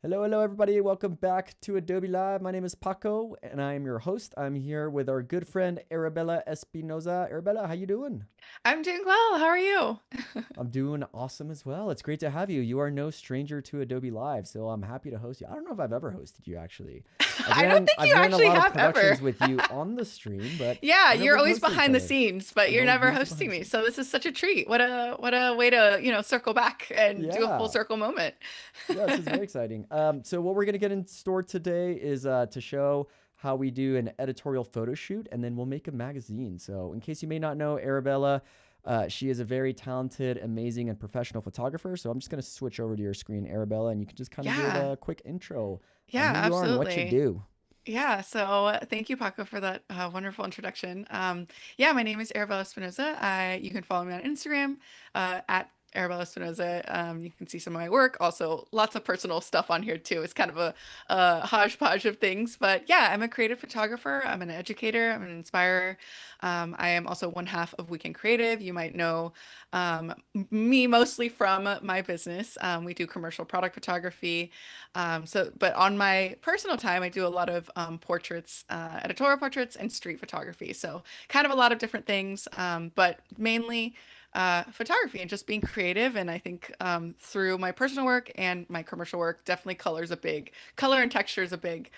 Hello, hello, everybody. Welcome back to Adobe Live. My name is Paco, and I am your host. I'm here with our good friend Arabella Espinoza. Arabella, how you doing? I'm doing well. How are you? I'm doing awesome as well. It's great to have you. You are no stranger to Adobe Live, so I'm happy to host you. I don't know if I've ever hosted you actually. I've I don't ran think I've you ran a actually lot of have ever. productions with you on the stream, but Yeah, I know you're we've always hosted each behind the other. scenes, but I'm you're always never usually behind hosting the me. scenes. So this is such a treat. What a way to, circle back and do a full Yeah. circle moment. Yeah, this is very exciting. So what we're gonna get in store today is to show how we do an editorial photo shoot, and then we'll make a magazine. So in case you may not know, Arabella, she is a very talented, amazing, and professional photographer. So I'm just gonna switch over to your screen, Arabella, and you can just kind of give Yeah. a quick intro on Yeah, who you are and what you absolutely. do. Yeah, so thank you, Paco, for that wonderful introduction. Yeah, my name is Arabela Espinoza. You can follow me on Instagram at Arabela Espinoza. You can see some of my work. Also, lots of personal stuff on here too. It's kind of a hodgepodge of things. But yeah, I'm a creative photographer. I'm an educator. I'm an inspirer. I am also one half of Weekend Creative. You might know me mostly from my business. We do commercial product photography. But on my personal time, I do a lot of portraits, editorial portraits, and street photography. So kind of a lot of different things, but mainly photography and just being creative. And I think through my personal work and my commercial work, definitely color and texture is a big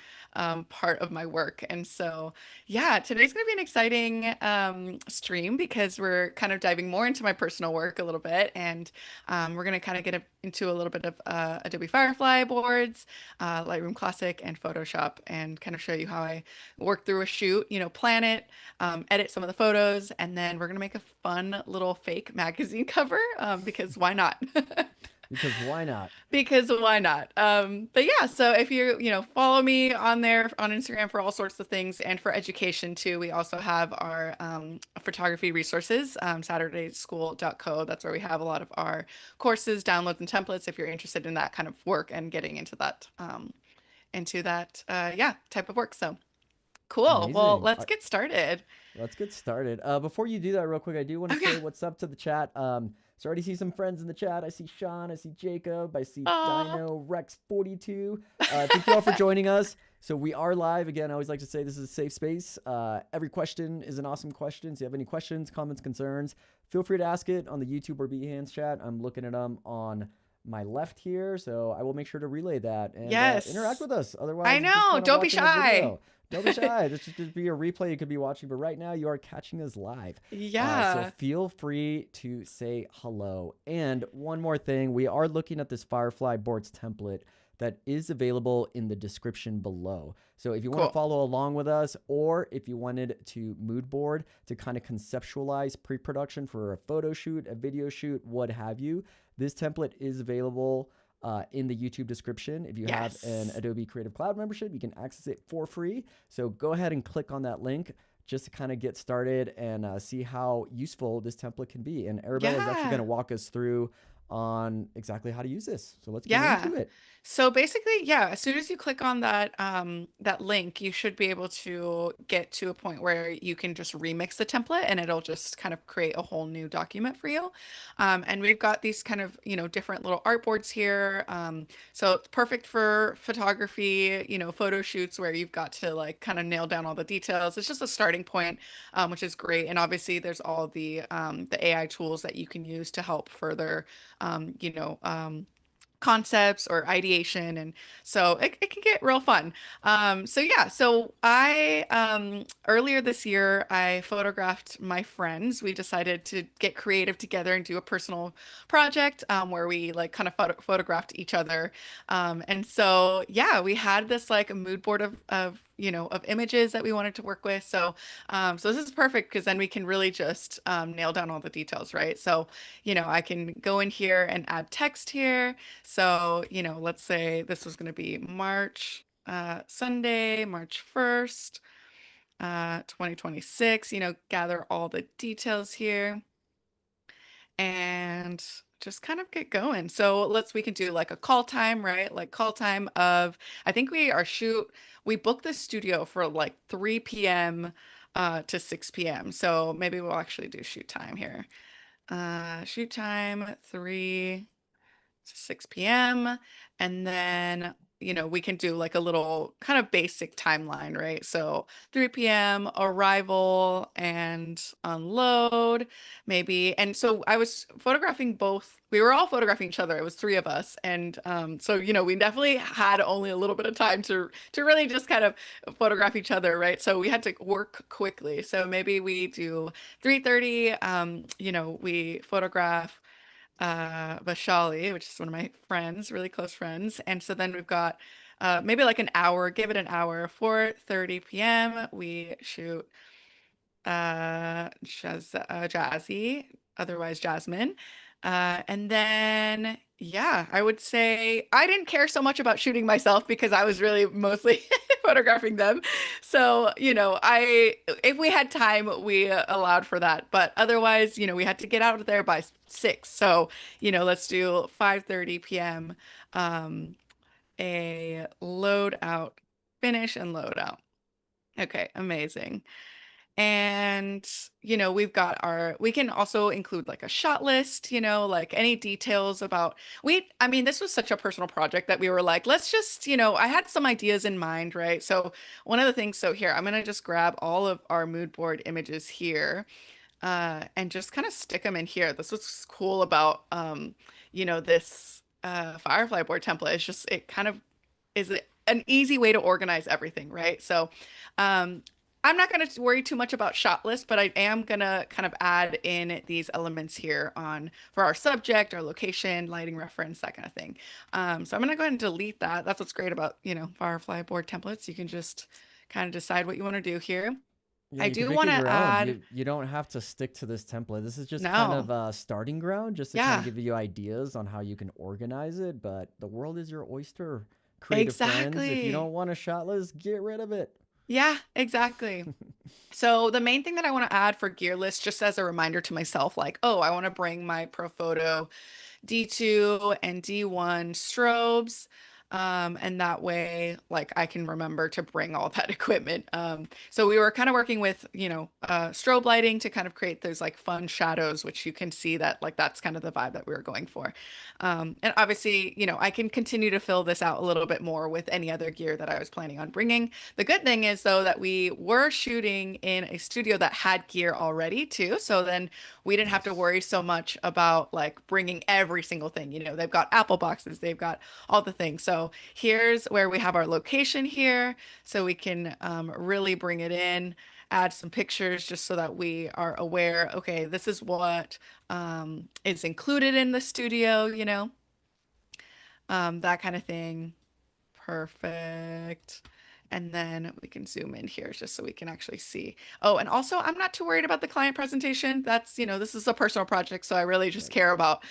part of my work. And so, yeah, today's going to be an exciting stream because we're kind of diving more into my personal work a little bit, and we're going to kind of into a little bit of Adobe Firefly Boards, Lightroom Classic, and Photoshop, and kind of show you how I work through a shoot, plan it, edit some of the photos, and then we're going to make a fun little fake magazine cover because why not? Because why not? Because why not? But yeah, so if follow me on there on Instagram for all sorts of things and for education too. We also have our photography resources, saturdayschool.co. That's where we have a lot of our courses, downloads, and templates if you're interested in that kind of work and getting into that yeah, type of work. So cool. Well, Amazing. let's get started. Let's get started. Before you do that, real quick, I do want to Oh say yeah. what's up to the chat. So I already see some friends in the chat. I see Sean, I see Jacob, I see Oh, Dino Rex 42. Thank you all for joining us. So we are live again. I always like to say this is a safe space. Every question is an awesome question. So if you have any questions, comments, concerns, feel free to ask it on the YouTube or Behance chat. I'm looking at them on my left here, so I will make sure to relay that and interact yes. with us. I Otherwise, you're just know. kind of Don't be watching a shy. video. Don't be shy. This should just be a replay you could be watching, but right now you are catching us live. So Yeah. feel free to say hello. And one more thing, we are looking at this Firefly Boards template that is available in the description below. So if you want to Cool. follow along with us, or if you wanted to mood board to kind of conceptualize pre-production for a photo shoot, a video shoot, what have you, this template is available in the YouTube description. If you have an Yes. Adobe Creative Cloud membership, you can access it for free. So go ahead and click on that link just to kind of get started and see how useful this template can be. And Arabella is actually going Yeah. to walk us through on exactly how to use this. So let's get Yeah. into it. So basically, yeah, as soon as you click on that link, you should be able to get to a point where you can just remix the template and it'll just kind of create a whole new document for you. And we've got these kind of, different little artboards here. So it's perfect for photography, photo shoots where you've got to like kind of nail down all the details. It's just a starting point, which is great. And obviously there's all the AI tools that you can use to help further concepts or ideation, and so it can get real fun. So yeah, so I earlier this year I photographed my friends. We decided to get creative together and do a personal project where we like kind of photographed each other. And so yeah, we had this like a mood board of images that we wanted to work with. So this is perfect because then we can really just nail down all the details, right? So I can go in here and add text here. So, let's say this was going to be Sunday, March 1st, 2026, gather all the details here and just kind of get going. So we can do like a call time, right? Like call time of, I think we booked the studio for like 3 p.m. To 6 p.m. So maybe we'll actually do shoot time here. Shoot time 3 to 6 p.m. And then we can do like a little kind of basic timeline, right? So 3 p.m. arrival and unload, maybe. And so I was photographing both. We were all photographing each other. It was three of us, and so we definitely had only a little bit of time to really just kind of photograph each other, right? So we had to work quickly. So maybe we do 3:30. We photograph Vashali, which is one of my friends, really close friends. And so then we've got maybe like an hour, give it an hour, 4:30 p.m. We shoot Jazzy, otherwise Jasmine. And then, yeah, I would say I didn't care so much about shooting myself because I was really mostly photographing them. So, if we had time, we allowed for that. But otherwise, we had to get out of there by 6. So, let's do 5:30 p.m. A load out, finish and load out. Okay, amazing. And, we can also include like a shot list, like any details about I mean, this was such a personal project that we were like, let's just, I had some ideas in mind, right? So one of the things, so here, I'm gonna just grab all of our mood board images here, and just kind of stick them in here. This was cool about, this Firefly board template. It's just, it kind of is an easy way to organize everything, right? So, um, I'm not going to worry too much about shot list, but I am going to kind of add in these elements here on for our subject, our location, lighting reference, that kind of thing. So I'm going to go ahead and delete that. That's what's great about, Firefly board templates. You can just kind of decide what you want to do here. Yeah, I you can do make want it to your own. add, You don't have to stick to this template. This is just kind no, of a starting ground, just to kind of yeah, give you ideas on how you can organize it. But the world is your oyster, creative friends. If you don't exactly. want a shot list, get rid of it. Yeah, exactly. So the main thing that I want to add for gear list, just as a reminder to myself, like, oh, I want to bring my Profoto D2 and D1 strobes. And that way, like I can remember to bring all that equipment. So we were kind of working with, strobe lighting to kind of create those like fun shadows, which you can see that like that's kind of the vibe that we were going for. And obviously, I can continue to fill this out a little bit more with any other gear that I was planning on bringing. The good thing is though that we were shooting in a studio that had gear already too. So then we didn't have to Nice. worry so much about like bringing every single thing. They've got Apple boxes, they've got all the things. So here's where we have our location here. So we can really bring it in, add some pictures just so that we are aware, okay, this is what is included in the studio, that kind of thing. Perfect. And then we can zoom in here just so we can actually see. Oh, and also I'm not too worried about the client presentation. That's, this is a personal project, so I really just Right. care about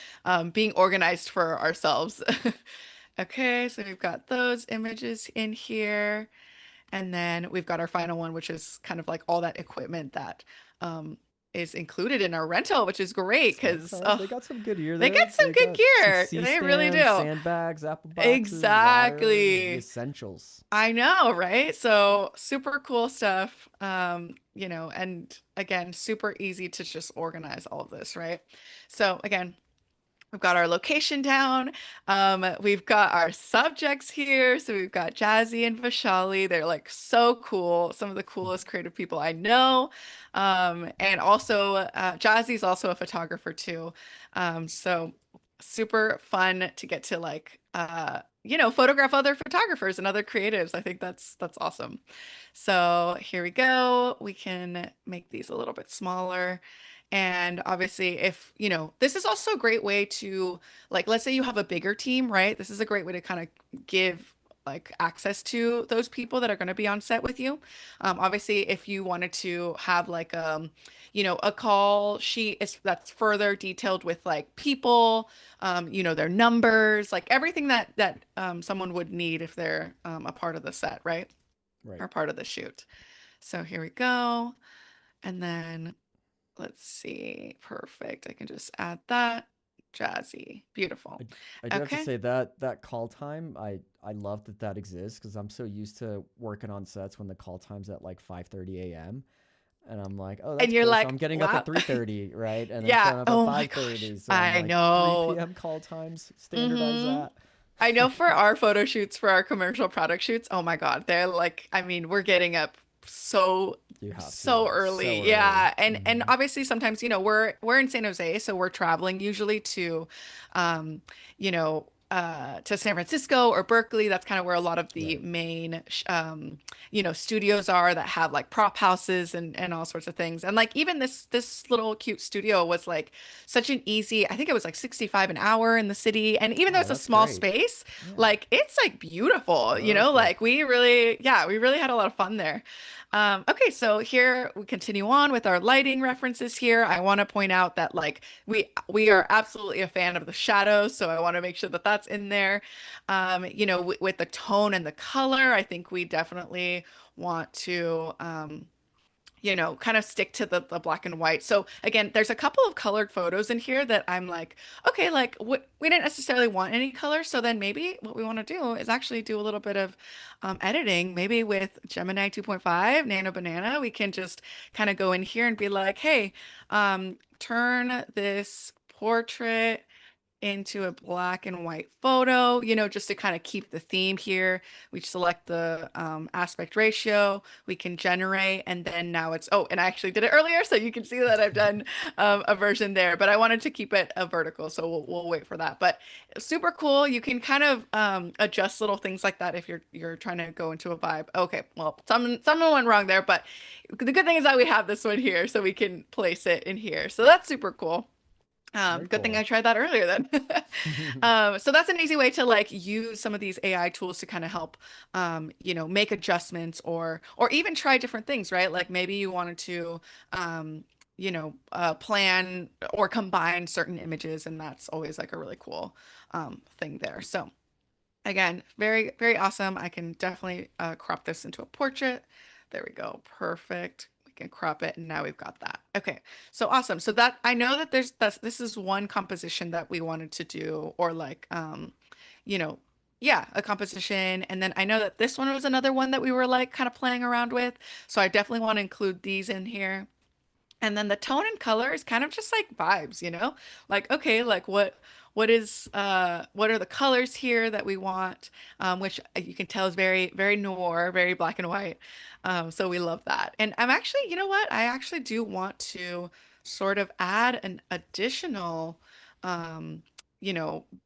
being organized for ourselves. Okay, so we've got those images in here. And then we've got our final one, which is kind of like all that equipment that um, is included in our rental, which is great because Okay, they got some good gear they there. get some They good got some gear. C They really stands, do. sandbags, apple boxes, water, the Exactly. essentials. I know, right? So super cool stuff. And again, super easy to just organize all of this, right? So again, we've got our location down. We've got our subjects here. So we've got Jazzy and Vashali. They're like so cool. Some of the coolest creative people I know. And also, Jazzy's also a photographer too. So super fun to get to like, photograph other photographers and other creatives. I think that's awesome. So here we go. We can make these a little bit smaller. And obviously, if, this is also a great way to, like, let's say you have a bigger team, right? This is a great way to kind of give like access to those people that are going to be on set with you. Obviously, if you wanted to have like a call sheet is that's further detailed with like people, their numbers, like everything that someone would need if they're a part of the set, right? Right. Or part of the shoot. So here we go. And then let's see. Perfect. I can just add that. Jazzy. Beautiful. I, I do have to Okay. say that that call time, I love that that exists because I'm so used to working on sets when the call time's at like 5:30 a.m. And I'm like, oh, And that's you're cool. So like, I'm getting up at wow. 3:30, right? And then Yeah. showing up at Oh my gosh. 5:30. So I'm I like know. 3 p.m. call times, standardize Mm-hmm. that. I know for our photo shoots, for our commercial product shoots, oh my God, they're like, I mean, we're getting up so You have so to so early. early. Yeah. And obviously sometimes, we're in San Jose, so we're traveling usually to um, to San Francisco or Berkeley. That's kind of where a lot of the Right. main studios are that have like prop houses and all sorts of things. And like even this little cute studio was like such an easy, I think it was like 65 an hour in the city. And even though Oh, it's a that's small great. space, Yeah. like it's like beautiful, like Perfect. we really had a lot of fun there. Okay, so here we continue on with our lighting references here. I want to point out that like we are absolutely a fan of the shadows, so I want to make sure that that's in there. With the tone and the color, I think we definitely want to kind of stick to the black and white. So again, there's a couple of colored photos in here that I'm like, okay, like we didn't necessarily want any color. So then maybe what we want to do is actually do a little bit of editing, maybe with Gemini 2.5, Nano Banana. We can just kind of go in here and be like, hey, turn this portrait into a black and white photo, just to kind of keep the theme here. We select the aspect ratio, we can generate, and then now and I actually did it earlier, so you can see that I've done a version there, but I wanted to keep it a vertical, so we'll wait for that. But super cool. You can kind of adjust little things like that if you're trying to go into a vibe. Okay, well, someone went wrong there, but the good thing is that we have this one here, so we can place it in here. So that's super cool. Very Good thing I cool. tried that earlier then. So that's an easy way to like use some of these AI tools to kind of help, make adjustments or even try different things, right? Like maybe you wanted to, plan or combine certain images, and that's always like a really cool thing there. So again, very, very awesome. I can definitely crop this into a portrait. There we go. Perfect. We can crop it, and now we've got that. Okay, so awesome. So that I know that this is one composition that we wanted to do, or like you know, yeah, a composition. And then I know that this one was another one that we were like kind of playing around with. So I definitely want to include these in here. And then the tone and color is kind of just like vibes, Like, okay, like what are the colors here that we want? Which you can tell is very, very noir, very black and white. So we love that. And I'm actually, you know what? I actually do want to sort of add an additional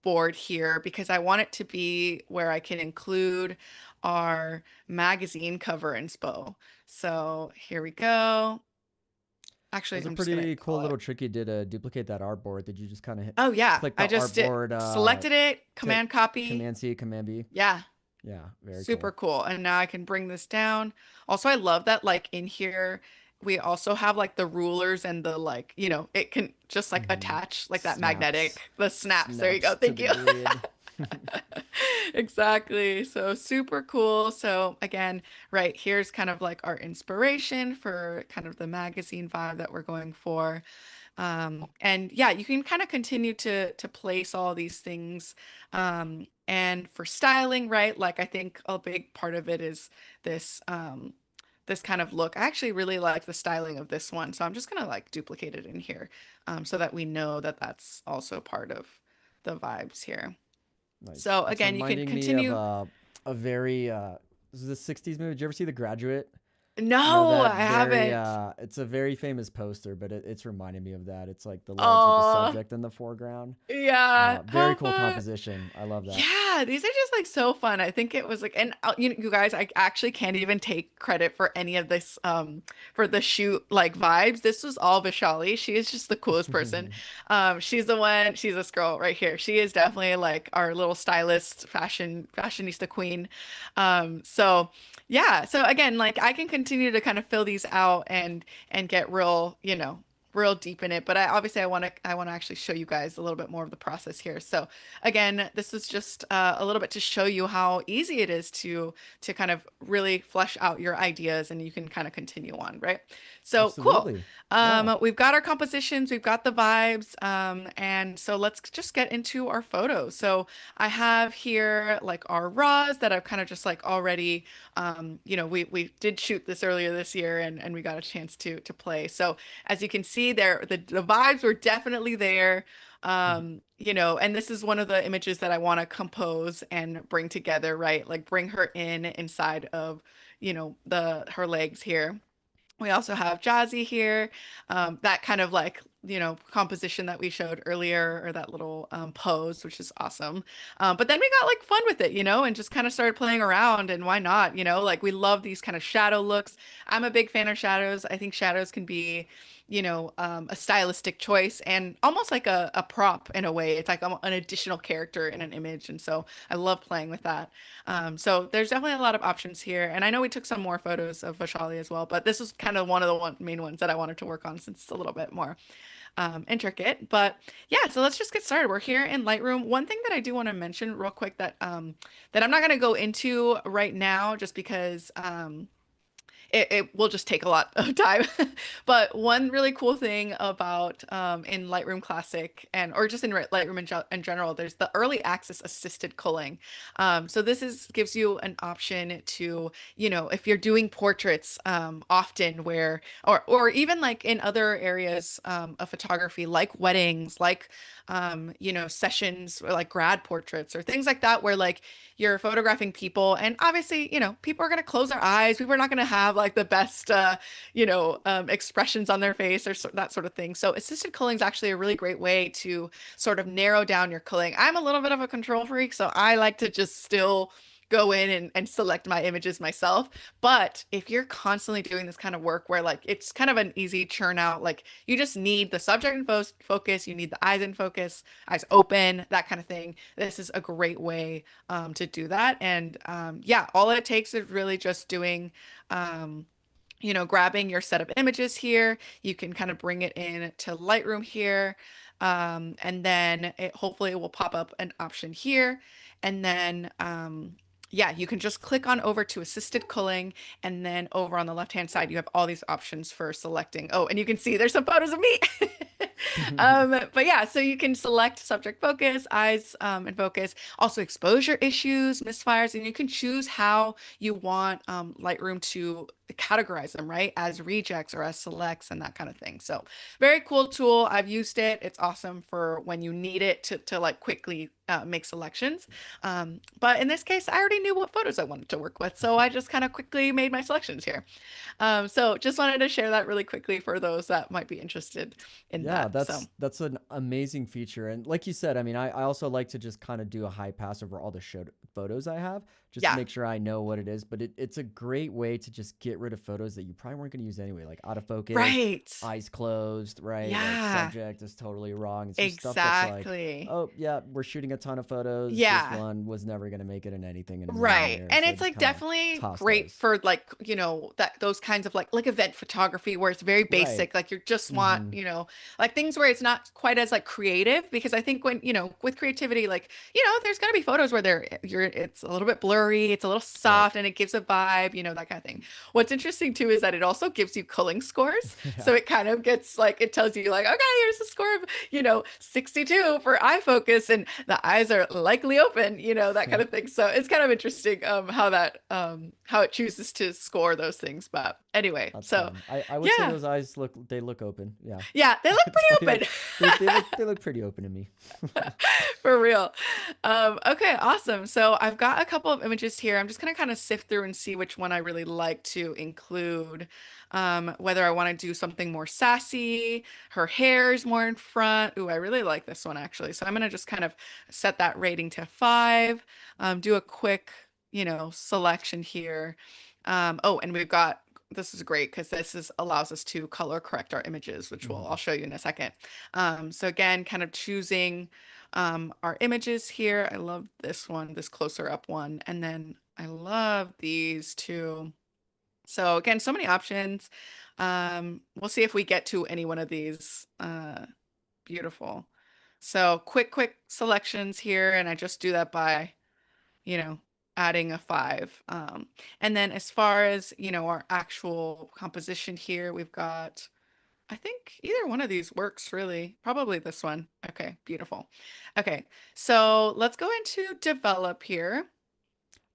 board here because I want it to be where I can include our magazine cover inspo. So here we go. That was Actually, a I'm just gonna pretty cool call it. little trick you did to duplicate that artboard. Did you just kind of Oh yeah, click I the just did artboard, selected it, to command copy. Command C, Command B? Yeah, Yeah, very super cool. cool. And now I can bring this down. Also, I love that like in here we also have like the rulers and the like, it can just like Hmm. attach like that Snaps, magnetic, the snaps. There you snaps go. to Thank the you. grid. Exactly. So super cool. So again, right here's kind of like our inspiration for kind of the magazine vibe that we're going for. And yeah, you can kind of continue to place all these things. And for styling, right? Like I think a big part of it is this this kind of look. I actually really like the styling of this one, so I'm just gonna like duplicate it in here, so that we know that that's also part of the vibes here. Nice. So It's again, you can reminding me of continue. a very this is a '60s movie. Did you ever see The Graduate? You know No, that I very haven't. it's a very famous poster, but it's reminding me of that. It's like the legs with the Oh, subject in the foreground. yeah. Very How cool fun. composition. I love that. Yeah, these are just like so fun. I think it was like, and you guys, I actually can't even take credit for any of this, for the shoot like vibes. This was all Vishali. She is just the coolest person. She's the one, she's this girl right here. She is definitely like our little stylist, fashionista queen. So yeah, so again, like I can continue to kind of fill these out and get real, real deep in it. But I want to actually show you guys a little bit more of the process here. So again, this is just a little bit to show you how easy it is to kind of really flesh out your ideas, and you can kind of continue on, right? So cool. Absolutely. Yeah. We've got our compositions, we've got the vibes, and so let's just get into our photos. So I have here like our raws that I've kind of just like already, we did shoot this earlier this year, and we got a chance to play. So as you can see, photography. The vibes were definitely there. And this is one of the images that I want to compose and bring together, right? Like bring her inside of, the her legs here. We also have Jazzy here, that kind of like, composition that we showed earlier, or that little pose, which is awesome. But then we got like fun with it, and just kind of started playing around. And why not? Like we love these kind of shadow looks. I'm a big fan of shadows. I think shadows can be, a stylistic choice and almost like a prop in a way. It's like an additional character in an image. And so I love playing with that. So there's definitely a lot of options here. And I know we took some more photos of Vashali as well, but this is kind of one of the main ones that I wanted to work on since it's a little bit more intricate. But yeah, so let's just get started. We're here in Lightroom. One thing that I do want to mention real quick that I'm not going to go into right now just because it will just take a lot of time. But one really cool thing about in Lightroom Classic or just in Lightroom in general, there's the early access assisted culling. So this gives you an option to, if you're doing portraits often or even like in other areas of photography, like weddings, like sessions or like grad portraits or things like that, where like you're photographing people and obviously, people are going to close their eyes. People are not going to have like the best, expressions on their face or that sort of thing. So assisted culling is actually a really great way to sort of narrow down your culling. I'm a little bit of a control freak, so I like to just still go in and select my images myself. But if you're constantly doing this kind of work where like it's kind of an easy churn out, like you just need the subject in focus, you need the eyes in focus, eyes open, that kind of thing. This is a great way to do that. And yeah, all it takes is really just doing grabbing your set of images here. You can kind of bring it in to Lightroom here. And then hopefully it will pop up an option here. And then yeah, you can just click on over to assisted culling, and then over on the left-hand side, you have all these options for selecting. Oh, and you can see there's some photos of me. But yeah, so you can select subject focus, eyes and focus, also exposure issues, misfires, and you can choose how you want Lightroom to categorize them, right? As rejects or as selects and that kind of thing. So very cool tool. I've used it. It's awesome for when you need it to like quickly make selections. But in this case, I already knew what photos I wanted to work with. So I just kind of quickly made my selections here. So just wanted to share that really quickly for those that might be interested in Yeah, that. So that's an amazing feature. And like you said, I mean, I also like to just kind of do a high pass over all the photos I have just to yeah, make sure I know what it is. But it's a great way to just get rid of photos that you probably weren't going to use anyway, like out of focus, right. eyes closed, right? Like Yeah, subject is totally wrong. It's just stuff that's like, exactly. oh, yeah, we're shooting a ton of photos. This Yeah. one was never going to make it in anything in a million Right. years. And So I it's just like kind of definitely toss great those. for like, that those kinds of like event photography where it's very Right. basic. Like you just want, Mm-hmm. like things where it's not quite as like creative, because I think when, with creativity, like, there's gonna be photos where it's a little bit blurry, it's a little Right. soft and it gives a vibe, that kind of thing. What's interesting too is that it also gives you culling scores. Yeah. So it kind of gets like it tells you like, okay, here's a score of, 62 for eye focus and the eyes are likely open, that kind Yeah. of thing. So it's kind of interesting how it chooses to score those things. But anyway, That's so fun. I would say yeah. those eyes look open. Yeah. Yeah, they look It's funny. pretty They look pretty open to me. open. For real. Okay, awesome. So I've got a couple of images here. I'm just gonna kind of sift through and see which one I really like to include. Whether I want to do something more sassy, her hair's more in front. Ooh, I really like this one actually. So I'm gonna just kind of set that rating to 5. Do a quick, selection here. Oh, and this is great because allows us to color correct our images, which I'll Mhm. show you in a second. So again, kind of choosing our images here. I love this one, this closer up one, and then I love these two. So again, so many options. We'll see if we get to any one of these. Beautiful. So quick selections here, and I just do that by, you know, adding a 5. And then as far as, our actual composition here, we've got, I think either one of these works really. Probably this one. Okay, beautiful. Okay, so let's go into develop here.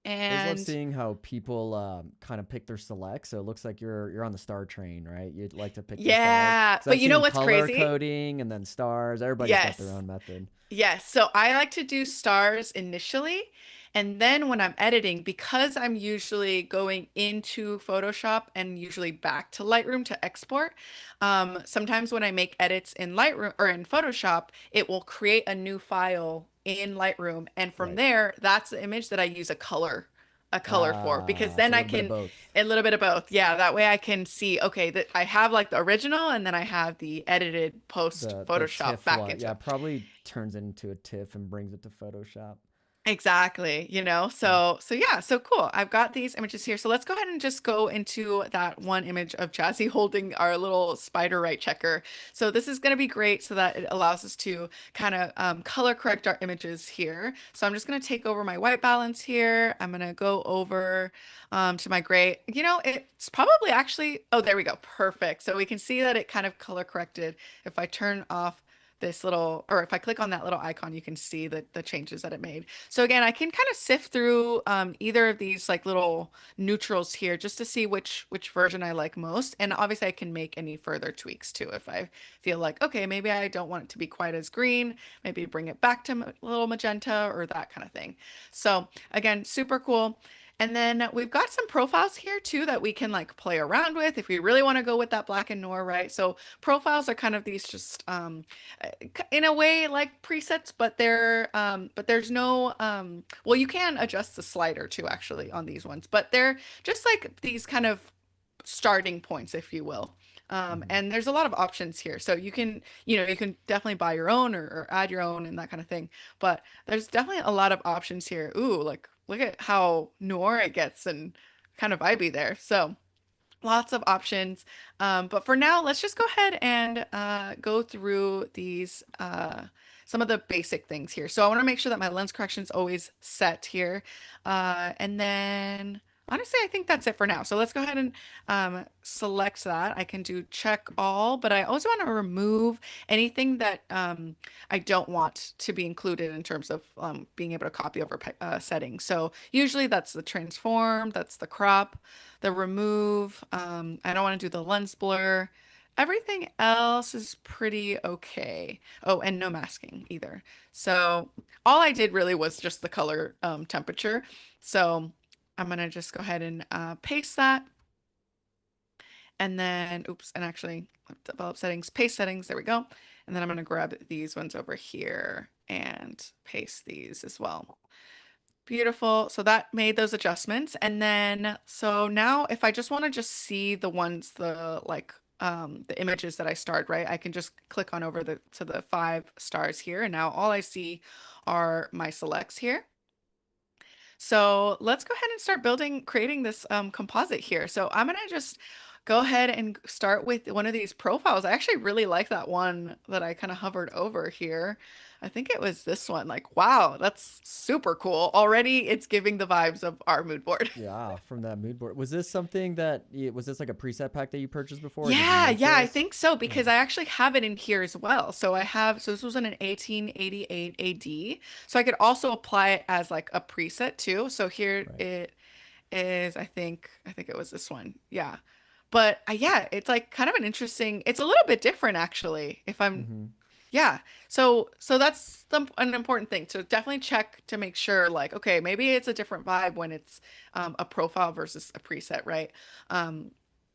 I always love And seeing how people kind of pick their select. So it looks like you're on the star train, right? You'd like to pick the stars yeah, because but I've you know seen what's color crazy? coding and then stars. Everybody's got their Yes. own method. Yes, so I like to do stars initially, and then when I'm editing, because I'm usually going into Photoshop and usually back to Lightroom to export, sometimes when I make edits in Lightroom or in Photoshop, it will create a new file in Lightroom, and from Right. there, that's the image that I use a color for, because So then a I little bit of can both. a little bit of both. Yeah, that way I can see, okay, that I have like the original and then I have the edited post The Photoshop TIFF back one, yeah, into. probably turns it into a TIFF and brings it to Photoshop. Exactly, you know. Yeah. So yeah, so cool. I've got these images here. So let's go ahead and just go into that one image of Jazzy holding our little spider right checker. So this is going to be great so that it allows us to kind of color correct our images here. So I'm just going to take over my white balance here. I'm going to go over to my gray. You know, it's probably actually, oh, there we go. Perfect. So we can see that it kind of color corrected. If I turn off this little, or if I click on that little icon, you can see the changes that it made. So again, I can kind of sift through either of these like little neutrals here just to see which version I like most. And obviously I can make any further tweaks too if I feel like, okay, maybe I don't want it to be quite as green, maybe bring it back to a little magenta or that kind of thing. So again, super cool. And then we've got some profiles here too that we can like play around with if we really want to go with that black and noir, right? So profiles are kind of these just in a way like presets, but there's no well, you can adjust the slider too actually on these ones, but they're just like these kind of starting points, if you will. Hmm. And there's a lot of options here. So you can, you know, you can definitely buy your own or add your own and that kind of thing. But there's definitely a lot of options here. Ooh, like look at how noir it gets and kind of vibey there. So lots of options. But for now, let's just go ahead and go through these some of the basic things here. So I want to make sure that my lens correction is always set here. And then honestly, I think that's it for now. So let's go ahead and select that. I can do check all, but I also want to remove anything that I don't want to be included in terms of being able to copy over settings. So usually that's the transform, that's the crop, the remove. I don't want to do the lens blur. Everything else is pretty okay. Oh, and no masking either. So all I did really was just the color temperature. So I'm gonna just go ahead and paste that. And then, oops, and actually develop settings, paste settings, there we go. And then I'm gonna grab these ones over here and paste these as well. Beautiful. So that made those adjustments. And then, so now if I just want to just see the ones, the images that I starred, right? I can just click on over to the 5 stars here. And now all I see are my selects here. So let's go ahead and start creating this composite here. So I'm gonna just go ahead and start with one of these profiles. I actually really like that one that I kind of hovered over here. I think it was this one. Like, wow, that's super cool. Already it's giving the vibes of our mood board. Yeah, from that mood board. Was this something that was this like a preset pack that you purchased before, or did you Yeah, make yeah, I this? think so Yeah. because I actually have it in here as well. So this was in an 1888 AD. So I could also apply it as like a preset too. So here Right. it is, I think it was this one. Yeah. But yeah, it's like kind of an interesting, it's a little bit different actually. If I'm Mm-hmm. Yeah. So that's an important thing. So definitely check to make sure like, okay, maybe it's a different vibe when it's a profile versus a preset, right? Um,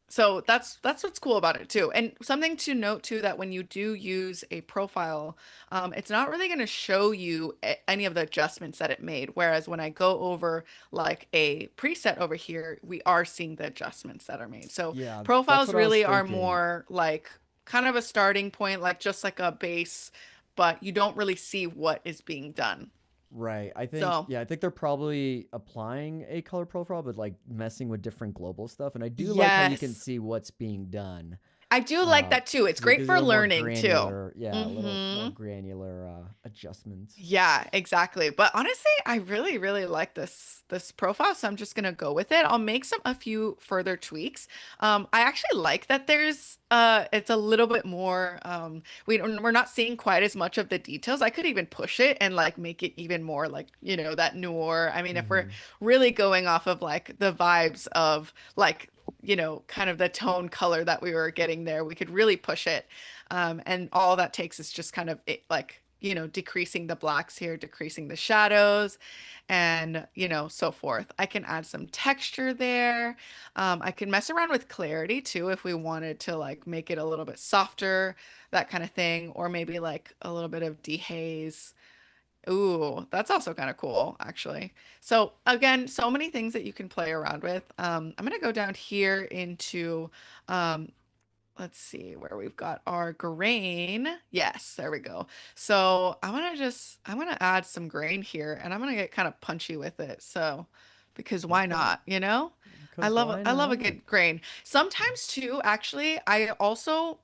so that's what's cool about it too. And something to note too that when you do use a profile, it's not really going to show you any of the adjustments that it made. Whereas when I go over like a preset over here, we are seeing the adjustments that are made. So Yeah, that's profiles what I was really are thinking. more like kind of a starting point, like just like a base, but you don't really see what is being done. Right. I think, So yeah, I think they're probably applying a color profile, but like messing with different global stuff. And I do like how you can yes. see what's being done. I do like that too. It's because it great gives you a for little more learning too. granular, yeah, a little more Mm-hmm. granular adjustments. Yeah, exactly. But honestly, I really, really like this profile, so I'm just gonna go with it. I'll make a few further tweaks. I actually like that there's it's a little bit more we're not seeing quite as much of the details. I could even push it and like make it even more like, that noir. I mean, if we're Hmm. really going off of like the vibes of like, kind of the tone color that we were getting there, we could really push it. And all that takes is just kind of like, decreasing the blacks here, decreasing the shadows, and, so forth. I can add some texture there. I can mess around with clarity too if we wanted to like make it a little bit softer, that kind of thing, or maybe like a little bit of dehaze. Ooh, that's also kind of cool, actually. So again, so many things that you can play around with. I'm gonna go down here into um, let's see where we've got our grain. Yes, there we go. So I'm gonna add some grain here and I'm gonna get kind of punchy with it. So, because why Okay, not, you know? because why I love a not? good grain. Sometimes too, actually, I also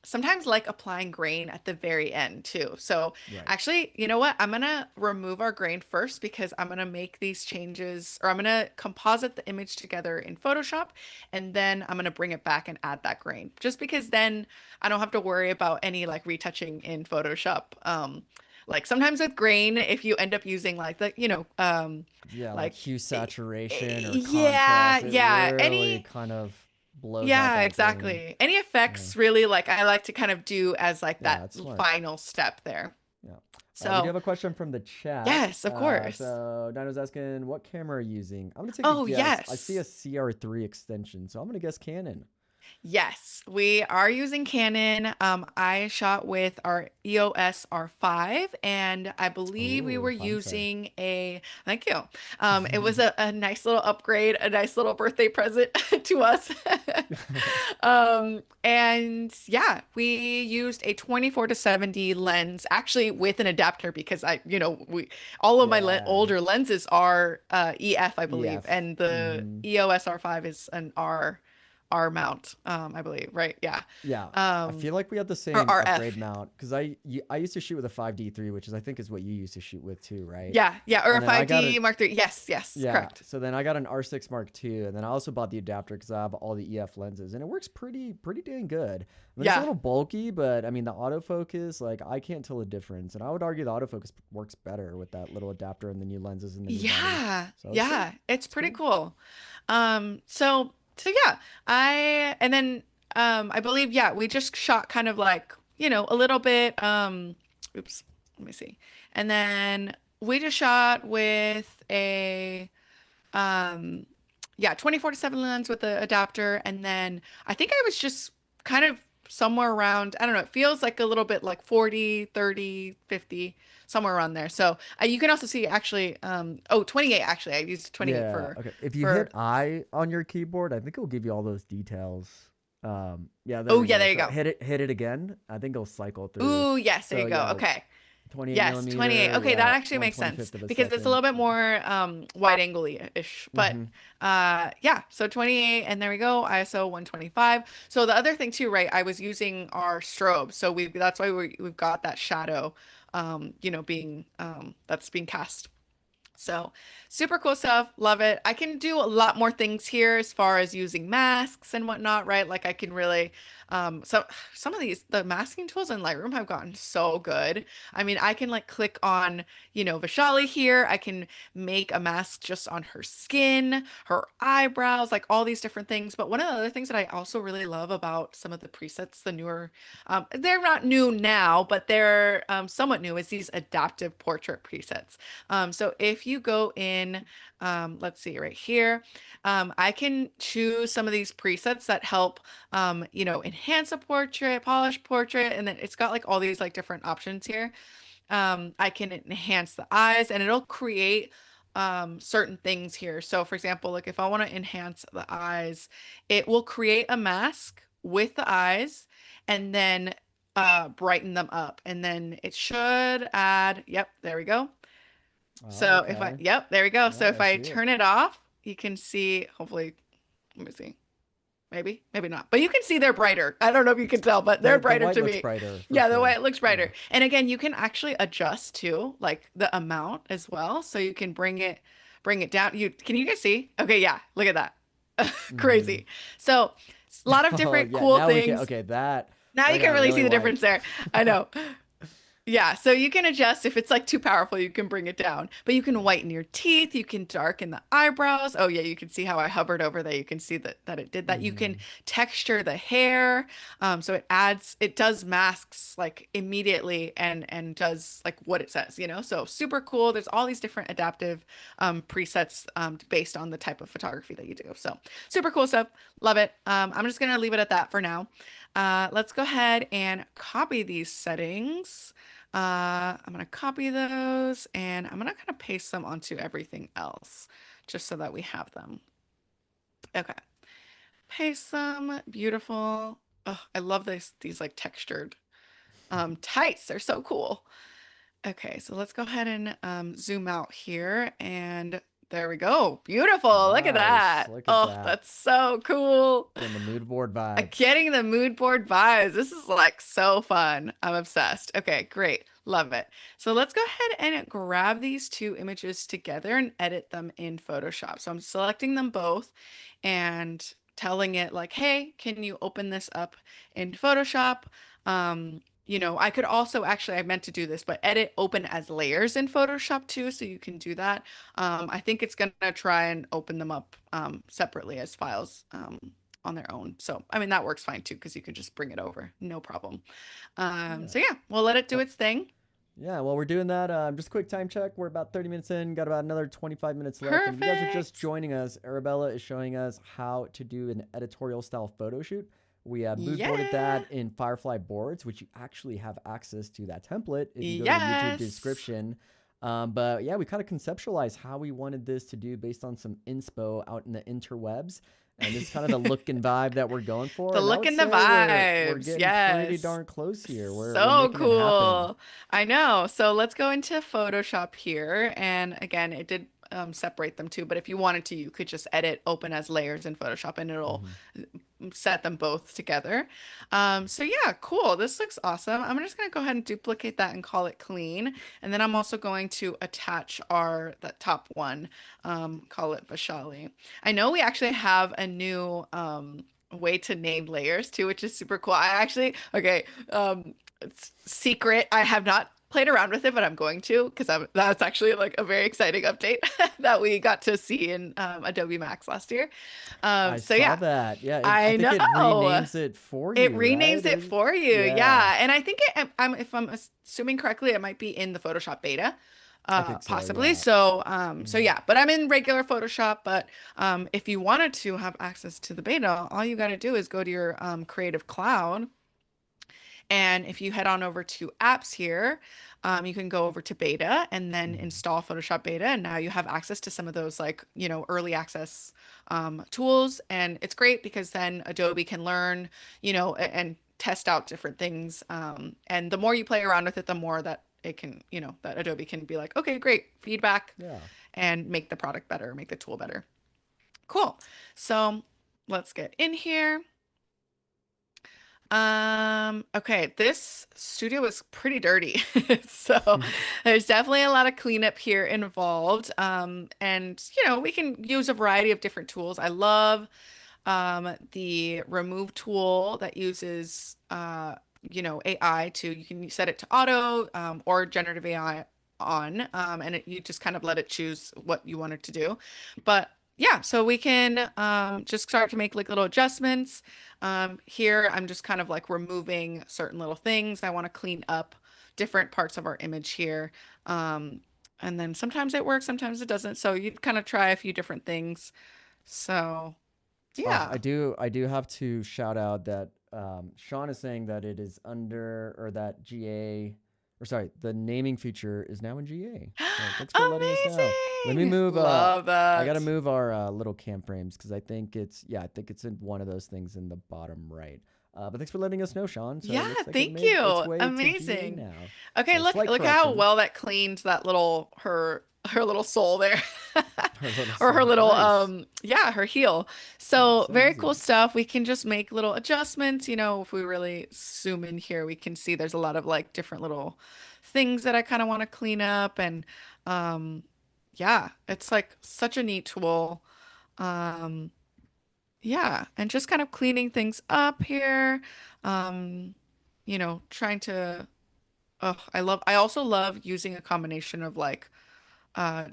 sometimes like applying grain at the very end too. So Right. actually, you know what? I'm gonna remove our grain first because I'm gonna make these changes, or I'm gonna composite the image together in Photoshop, and then I'm gonna bring it back and add that grain. Just because then I don't have to worry about any like retouching in Photoshop. Like sometimes with grain, if you end up using like Yeah, like like hue saturation or yeah, contrast, it yeah, really any kind of blows out yeah, that grain. exactly. Any Yeah, effects really like I like to kind of do as like yeah, that it's smart. final step there. Yeah. We do So, have a question from the chat. yes, of course. So Dino's asking, what camera are you using? I'm gonna take a Oh, guess. I see a yes. CR3 extension, so I'm gonna guess Canon. Yes, we are using Canon. I shot with our EOS R5, and I believe we Oh, were fancy. using thank you. It was a nice little upgrade, a nice little birthday present to us. And yeah, we used a 24 to 70 lens, actually with an adapter because all of my Yeah. older lenses are EF, I believe, EF. and the Mm-hmm. EOS R5 is an R mount, I believe, right? Yeah. Yeah, I Um, feel like we have the or same upgrade RF. mount because I used to shoot with a 5D3, which is I think is what you used to shoot with too, right? Yeah, yeah, or a And then I got a 5D Mark III. Yes, yes, yeah, correct. so then I got an R6 Mark II, and then I also bought the adapter because I have all the EF lenses, and it works pretty dang good. I mean, it's a Yeah. little bulky, but I mean the autofocus, like I can't tell a difference, and I would argue the autofocus works better with that little adapter and the new lenses and the new body. Yeah, So it's cool. yeah, it's It's pretty cool. cool. So yeah, and then I believe yeah, we just shot kind of like, a little bit oops, let me see. And then we just shot with a um yeah, 24 to 7 lens with the adapter, and then I think I was just kind of somewhere around, I don't know, it feels like a little bit like 40, 30, 50, somewhere around there. So you can also see actually 28 actually. I used 28 Yeah. for Okay. If you hit for I on your keyboard, I think it'll give you all those details. Yeah, there oh we yeah, go. there you So go. hit it again. I think it'll cycle through. Ooh, yes, there you So go. yeah, Okay. 28 Yes, 28. millimeter. Okay, that Yeah, actually one makes twenty sense fifth of a because it's a second. little bit more wide angle-ish. But Mm-hmm. yeah, so 28 and there we go, ISO 125. So the other thing too, right? I was using our strobe. So that's why we've got that shadow being that's being cast. So super cool stuff. Love it. I can do a lot more things here as far as using masks and whatnot, right? Like I can really, so some of the masking tools in Lightroom have gotten so good. I mean, I can like click on, Vishali here. I can make a mask just on her skin, her eyebrows, like all these different things. But one of the other things that I also really love about some of the presets, the newer, they're not new now, but they're somewhat new, is these adaptive portrait presets. So if you go in, let's see right here, I can choose some of these presets that help, enhance a portrait, polish portrait, and then it's got like all these like different options here. I can enhance the eyes and it'll create certain things here. So for example, like if I want to enhance the eyes, it will create a mask with the eyes and then brighten them up. And then it should add, yep, there we go. Oh, So okay. yep, there we go. So Yeah, if I I see it. turn it off, you can see, hopefully, let me see. Maybe, maybe not. But you can see they're brighter. I don't know if you can tell, but they're The brighter white to looks me. brighter for Yeah, the sure. white looks Yeah. brighter. And again, you can actually adjust too, like the amount as well. So you can bring it down. Can you guys see? Okay, yeah, look at that. Hmm. Crazy. So a lot of Oh different yeah, cool now we can. things. Okay, that Now you can got really really see the white. difference there. I know. Yeah, so you can adjust if it's like too powerful, you can bring it down. But you can whiten your teeth, you can darken the eyebrows. Oh yeah, you can see how I hovered over there. You can see that it did that. You can Hmm. texture the hair. So it does masks like immediately and does like what it says, you know? So super cool. There's all these different adaptive presets based on the type of photography that you do. So super cool stuff. Love it. I'm just gonna leave it at that for now. Let's go ahead and copy these settings. I'm gonna copy those and I'm gonna kind of paste them onto everything else just so that we have them. Okay, paste them. Beautiful. Oh, I love these like textured tights. They're so cool. Okay, so let's go ahead and zoom out here and there we go. Beautiful. Look at Nice. that. Look at Oh, that. that's so cool. Getting the mood board vibes. Getting the mood board vibes. This is like so fun. I'm obsessed. Okay, great. Love it. So let's go ahead and grab these two images together and edit them in Photoshop. So I'm selecting them both and telling it like, hey, can you open this up in Photoshop? I could also actually, I meant to do this, but edit open as layers in Photoshop too, so you can do that. I think it's gonna try and open them up separately as files. On their own. So, I mean, that works fine too, because you could just bring it over, no problem. Yeah. So yeah, we'll let it do Well, its thing. yeah. While we're doing that, just a quick time check. We're about 30 minutes in. Got about another 25 minutes left. And if you guys are just Perfect. joining us, Arabella is showing us how to do an editorial style photo shoot. We have mood boarded Yeah. that in Firefly Boards, which you actually have access to that template if you go to the YouTube Yes. description. But yeah, we kind of conceptualized how we wanted this to do based on some inspo out in the interwebs. And this is kind of the look and vibe that we're going for. The And I look would and the say we're vibes. getting pretty Yes. darn close here. We're So making it happen. cool. I know. So let's go into Photoshop here. And again, it did separate them too, but if you wanted to, you could just edit open as layers in Photoshop and it'll Hmm. set them both together. So yeah, cool. This looks awesome. I'm just gonna go ahead and duplicate that and call it clean. And then I'm also going to attach that top one, call it Vashali. I know we actually have a new way to name layers too, which is super cool. Okay, it's secret. I have not played around with it, but I'm going to because that's actually like a very exciting update that we got to see in Adobe Max last year. I So saw yeah, that. Yeah, I I think it know. renames it for It you, renames right? it for you. Yeah, Yeah. And I think if I'm assuming correctly, it might be in the Photoshop beta, I think so. possibly. Yeah. So Mhm. yeah, but I'm in regular Photoshop. But if you wanted to have access to the beta, all you got to do is go to your Creative Cloud. And if you head on over to apps here, you can go over to beta and then Mhm. install Photoshop beta. And now you have access to some of those like, early access tools. And it's great because then Adobe can learn, and test out different things. And the more you play around with it, the more that it can, that Adobe can be like, okay, great, feedback Yeah. and make the product better, make the tool better. Cool. So let's get in here. Okay, this studio is pretty dirty. So there's definitely a lot of cleanup here involved. And we can use a variety of different tools. I love the remove tool that uses AI you can set it to auto or generative AI on and you just kind of let it choose what you want it to do. But yeah, so we can just start to make like little adjustments. Here I'm just kind of like removing certain little things. I want to clean up different parts of our image here. Um, and then sometimes it works, sometimes it doesn't. So you kind of try a few different things. So Oh, yeah. I do have to shout out that Sean is saying that it is under or that GA or sorry, the naming feature is now in GA. So thanks for letting us know. Let me Amazing. move. Love I gotta that. move our little cam frames because I think it's in one of those things in the bottom right. But thanks for letting us know, Sean. So it Yeah, looks like it thank made its you. way to GA Amazing. now. Okay, So look slight look how correction. well that cleans that little her her little sole there. Her little Or her soul. little Nice. yeah, her heel. Yeah, So so very cool easy. stuff. We can just make little adjustments, if we really zoom in here, we can see there's a lot of like different little things that I kind of want to clean up. And um yeah, it's like such a neat tool. Um yeah, and just kind of cleaning things up here. Um trying to oh, I also love using a combination of like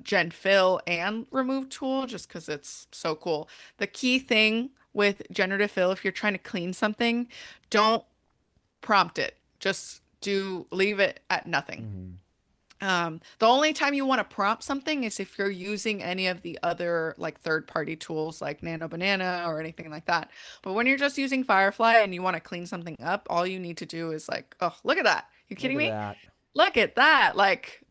gen fill and remove tool just because it's so cool. The key thing with generative fill, if you're trying to clean something, don't prompt it. Just leave it at nothing. Hmm. The only time you want to prompt something is if you're using any of the other like third-party tools like Nano Banana or anything like that. But when you're just using Firefly and you want to clean something up, all you need to do is like, oh, look at that. You Look kidding at me? that. Look at that. Like,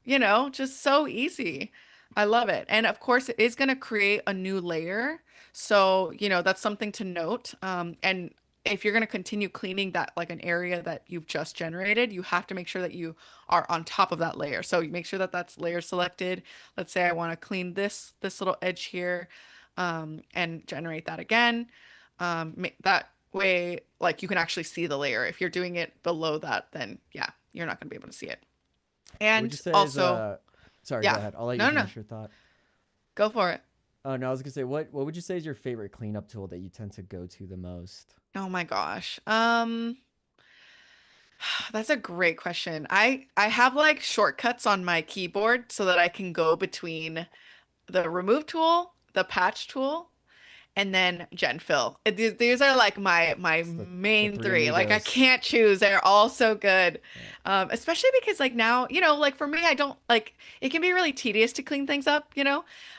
just so easy. I love it. And of course, it is going to create a new layer. So, that's something to note. And if you're going to continue cleaning that, like an area that you've just generated, you have to make sure that you are on top of that layer. So you make sure that that's layer selected. Let's say I want to clean this little edge here, and generate that again. That way, like you can actually see the layer. If you're doing it below that, then yeah, you're not going to be able to see it. What would you And say is also, sorry, go yeah, ahead. I'll let you no, no, no, finish your thought. go for it. Oh no, I was gonna say what would you say is your favorite cleanup tool that you tend to go to the most? Oh my gosh. That's a great question. I have like shortcuts on my keyboard so that I can go between the remove tool, the patch tool, and then Gen Fill. These are like my It's the main three three. Like I amigos. can't choose. They're all so good. Yeah. Especially because like now, like for me, I don't like it can be really tedious to clean things up,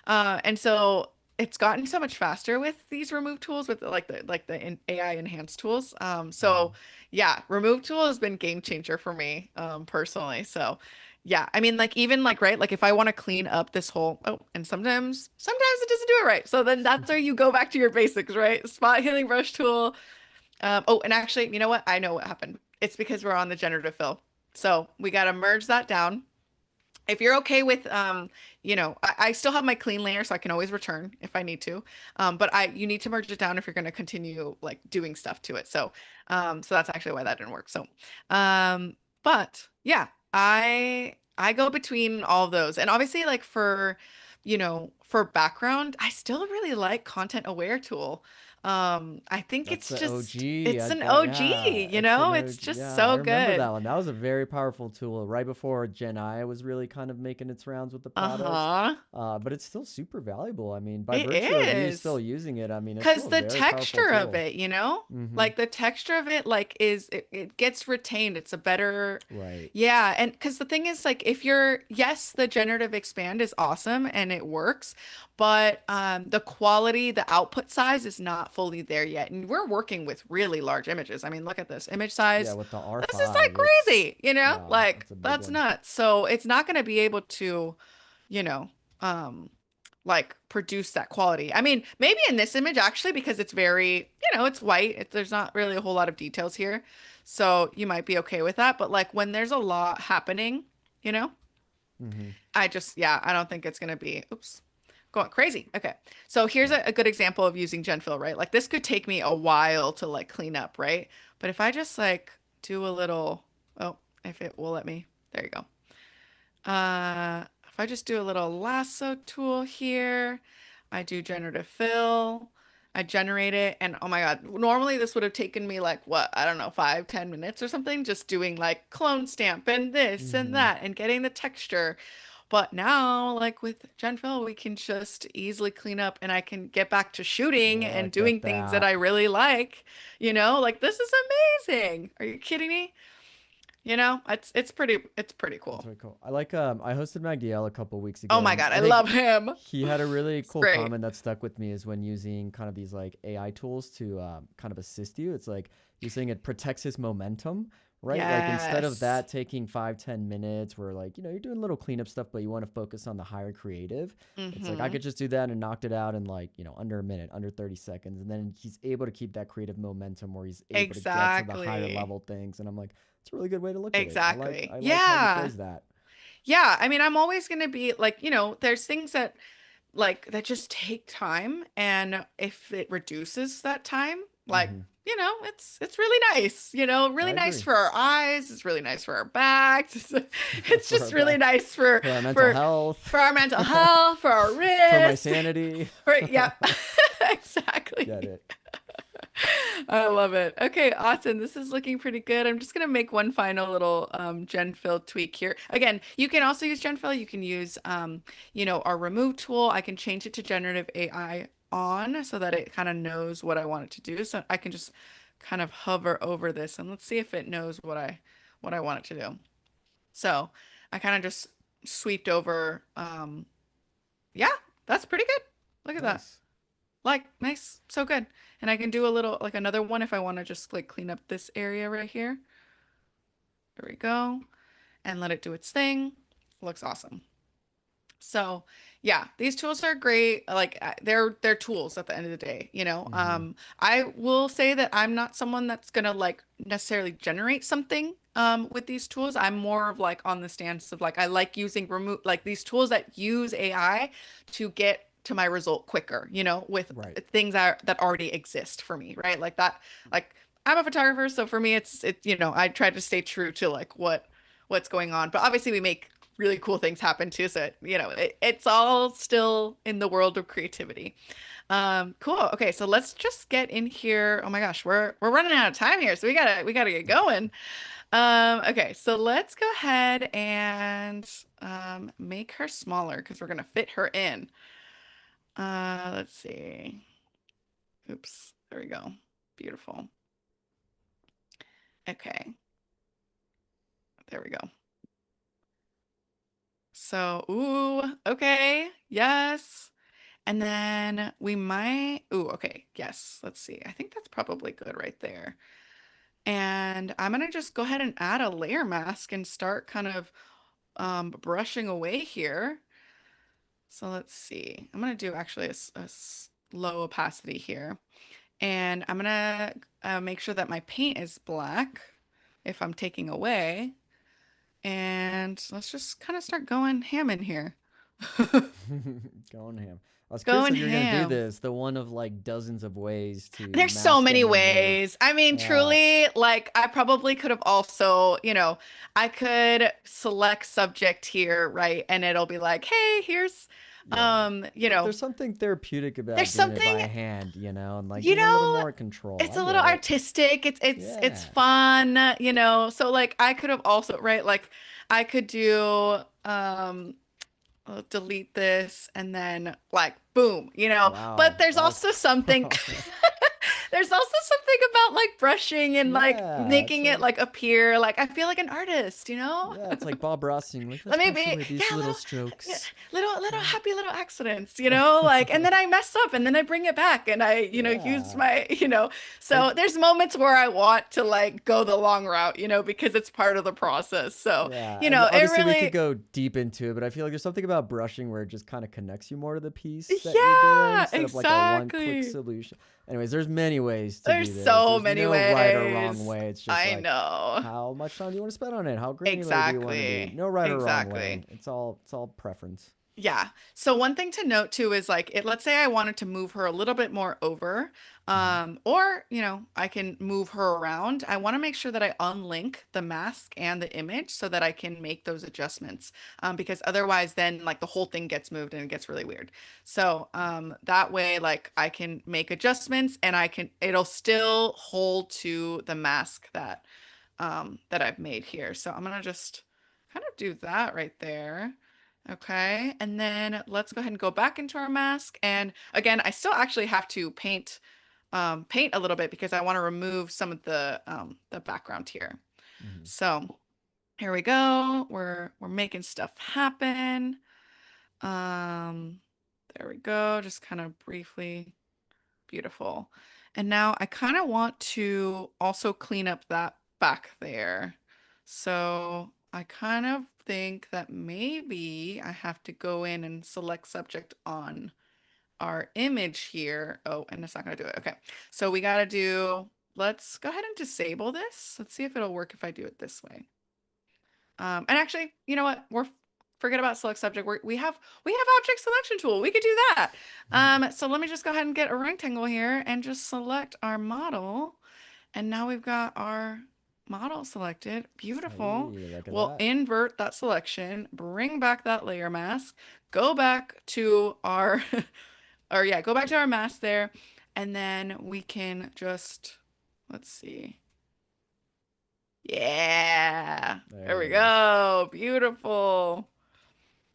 and so it's gotten so much faster with these remove tools with AI enhanced tools. So Hmm. yeah, remove tool has been game changer for me, personally. So yeah, I mean, like even like right, like if I want to clean up this whole and sometimes it doesn't do it right. So then that's where you go back to your basics, right? Spot healing brush tool. And actually, you know what? I know what happened. It's because we're on the generative fill. So we got to merge that down. If you're okay with, I still have my clean layer, so I can always return if I need to. But you need to merge it down if you're going to continue like doing stuff to it. So that's actually why that didn't work. So, um, but yeah, I go between all of those, and obviously, like for background, I still really like content aware tool. I think That's it's the just OG. it's an OG, Yeah, it's an it's OG. just Yeah, I so remember good. that one. That was a very powerful tool right before Gen I was really kind of making its rounds with the products. Uh-huh. But it's still super valuable. I mean, by It virtue of you still is. using it, I mean, it's Because still a the very powerful texture of tool. it, Mm-hmm. like the texture of it, like it gets retained. It's a better, Right. yeah. And because the thing is, like, yes, the generative expand is awesome and it works, but the quality, the output size is not fully there yet. And we're working with really large images. I mean, look at this image Yeah, size. with the This is R5, like it's crazy, yeah, like that's a big that's one. nuts. So it's not going to be able to, you know, um, like produce that quality. I mean, maybe in this image actually because it's very, it's white. There's not really a whole lot of details here. So you might be okay with that. But like when there's a lot happening, you know, Mm-hmm. yeah, I don't think it's going to be, oops, going crazy. Okay. So here's Yeah. a good example of using Genfill, right? Like this could take me a while to like clean up, right? But if I just like do a little, oh, if it will let me, there you go. If I just do a little lasso tool here, I do generative fill, I generate it, and oh my God, normally this would have taken me like what, I don't know, 5, 10 minutes or something, just doing like clone stamp and this and Mm-hmm. that and getting the texture. But now, like with Genfill, we can just easily clean up and I can get back to shooting and Look at doing things that that. I really like. Like this is amazing. Are you kidding me? It's pretty That's cool. really cool. I like I hosted Magdiel a couple weeks Oh ago, my and God, I I think love him. he had a really It's cool great. comment that stuck with me is when using kind of these like AI tools to kind of assist you. It's like you're saying it protects his momentum, right? Like instead of Yes. that taking 5, 10 minutes where like, you're doing little cleanup stuff, but you want to focus on the higher creative. It's like I Mm-hmm. could just do that and knocked it out in like, under a minute, under 30 seconds. And then he's able to keep that creative momentum where he's able to get to the higher Exactly. level things. And I'm like, it's a really good way to look at it. I like Exactly. I like how you Yeah. phrase that. Yeah, I mean, I'm always going to be like, there's things that that just take time, and if it reduces that time, Hmm. it's really nice, really I nice agree. for our eyes, it's really nice for our backs. It's For just our really back, nice for for our mental for health, for our mental health, for our for my wrists. sanity. Yeah. Get Exactly. it. I love it. Okay, awesome. This is looking pretty good. I'm just gonna make one final little gen fill tweak here. Again, you can also use gen fill. You can use our remove tool. I can change it to generative AI on so that it kind of knows what I want it to do. So I can just kind of hover over this and let's see if it knows what I want it to do. So I kind of just sweeped over. Yeah, that's pretty good. Look at that. Nice. Like, nice. So good. And I can do a little, like another one if I want to just like clean up this area right here. There we go. And let it do its thing. Looks awesome. So, yeah, these tools are great. Like they're tools at the end of the day, you know. Hmm. I will say that I'm not someone that's gonna like necessarily generate something with these tools. I'm more of like on the stance of like I like using remove like these tools that use AI to get to my result quicker, with Right. things that already exist for me, right? Like that, like I'm a photographer, so for me I try to stay true to like what's going on. But obviously we make really cool things happen too. So, it's all still in the world of creativity. Cool. Okay, so let's just get in here. Oh my gosh, we're running out of time here, so we gotta get going. Okay, so let's go ahead and make her smaller because we're gonna fit her in. Let's see. Oops, there we go. Beautiful. Okay, there we go. So, ooh, okay, yes. And then we might, ooh, okay, yes, let's see. I think that's probably good right there. And I'm gonna just go ahead and add a layer mask and start kind of brushing away here. So let's see. I'm gonna do actually a low opacity here. And I'm gonna make sure that my paint is black if I'm taking away. And let's just kind of start going ham in here. Going ham. I was curious Going if you were gonna do ham. this, the one of like dozens of ways to There's so mask many and remove. ways. I mean, Yeah. truly, like I probably could have also, I could select subject here, right? And it'll be like, hey, here's, Yeah. you But know, there's something therapeutic there's about doing it something, by hand, and like you getting a little know, more control. it's I a little get it. artistic. It's Yeah. fun, So like I could have also, right? Like I could do, I'll delete this and then like boom, but Wow. there's That's also something strong. there's also something about like brushing and like Yeah. It's making it like like appear like I feel like an artist. yeah, it's like Bob Ross saying, like, let's Let me brush be, away yeah, these little strokes. little Right. happy little accidents, like, and then I mess up and then I bring it back and I, use Yeah. my, Like so there's moments where I want to like go the long route, because it's part of the process. So, yeah, and it obviously we could really, go deep into it, but I feel like there's something about brushing where it just kind of connects you more to the piece that you're doing yeah, instead of like a one-click exactly. solution. Anyways, there's many ways to There's do this. so There's many no right or wrong ways. way. It's just I like know. how much time do you want to spend on it? How granular do you want to be? Exactly. No right or wrong way. Exactly. It's all preference. Yeah. So one thing to note too is like let's say I wanted to move her a little bit more over, Hmm. or I can move her around. I want to make sure that I unlink the mask and the image so that I can make those adjustments. Because otherwise then like the whole thing gets moved and it gets really weird. So that way like I can make adjustments and it'll still hold to the mask that I've made here. So I'm gonna just kind of do that right there. Okay, and then let's go ahead and go back into our mask. And again, I still actually have to paint a little bit because I want to remove some of the background here. Hmm. So here we go. We're making stuff happen. Um, there we go. Just kind of briefly. Beautiful. And now I kind of want to also clean up that back there. So I kind of think that maybe I have to go in and select subject on our image here. Oh, and it's not going to do it. Okay. So we got to let's go ahead and disable this. Let's see if it'll work if I do it this way. And actually, you know what? forget about select subject. We have object selection tool. We could do that. So let me just go ahead and get a rectangle here and just select our model. And now we've got our model selected. Beautiful. Hey, look at We'll that. invert that selection, bring back that layer mask, go back to our, or yeah, go back to our mask there. And then we can just, let's see. Yeah, there There we it is. go. Beautiful.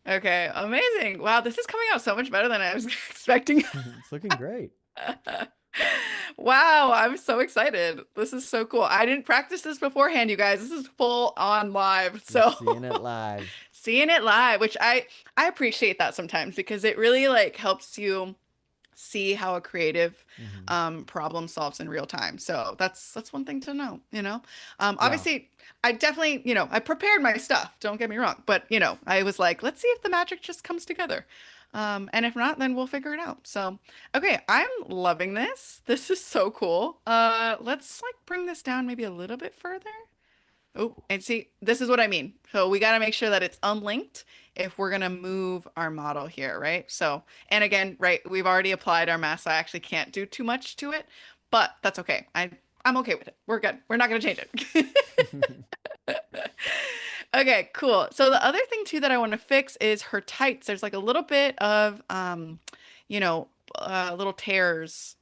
Okay, amazing. Wow, this is coming out so much better than I was expecting. It's looking great. Wow, I'm so excited. This is so cool. I didn't practice this beforehand, you guys. This is full on live. Just So seeing it live. seeing it live, which I appreciate that sometimes because it really like helps you see how a creative Hmm. problem solves in real time. So that's one thing to know, you know. Yeah. Obviously, I definitely, I prepared my stuff. Don't get me wrong, but I was like, let's see if the magic just comes together. And if not, then we'll figure it out. So, okay, I'm loving this. This is so cool. Let's like bring this down maybe a little bit further. Oh, and see, this is what I mean. So we got to make sure that it's unlinked if we're going to move our model here, right? So, and again, right, we've already applied our mask. So I actually can't do too much to it, but that's okay. I'm okay with it. We're good. We're not going to change it. Okay, cool. So the other thing too that I want to fix is her tights. There's like a little bit of you know, little tears.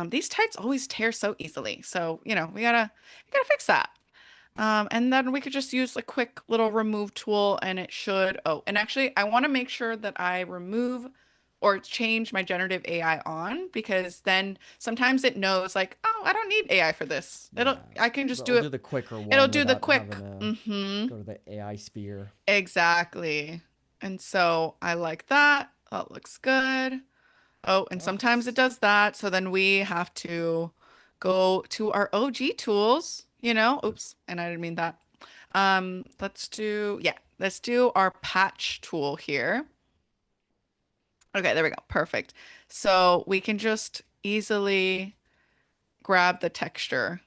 These tights always tear so easily. So, we gotta fix that. And then we could just use a quick little remove tool and it should, oh, and actually I want to make sure that I remove or change my generative AI on because then sometimes it knows like, oh, I don't need AI for this. Yeah. I can just do It'll it. do the quicker It'll one do the without quick. having to Mm-hmm. go to the AI sphere. Exactly. And so I like that. That looks good. Oh, and Oh, sometimes it does that. So then we have to go to our OG tools, Oops, and I didn't mean that. Let's do our patch tool here. Okay, there we go. Perfect. So we can just easily grab the texture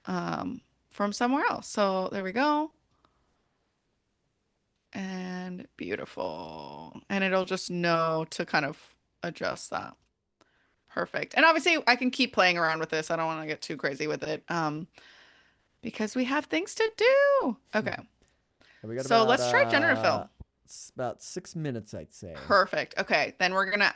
from somewhere else. So there we go. And beautiful. And it'll just know to kind of adjust that. Perfect. And obviously I can keep playing around with this. I don't want to get too crazy with it. Because we have things to do. Okay. we got So let's try generative fill. about 6 minutes, I'd say. Perfect. Okay. Then we're gonna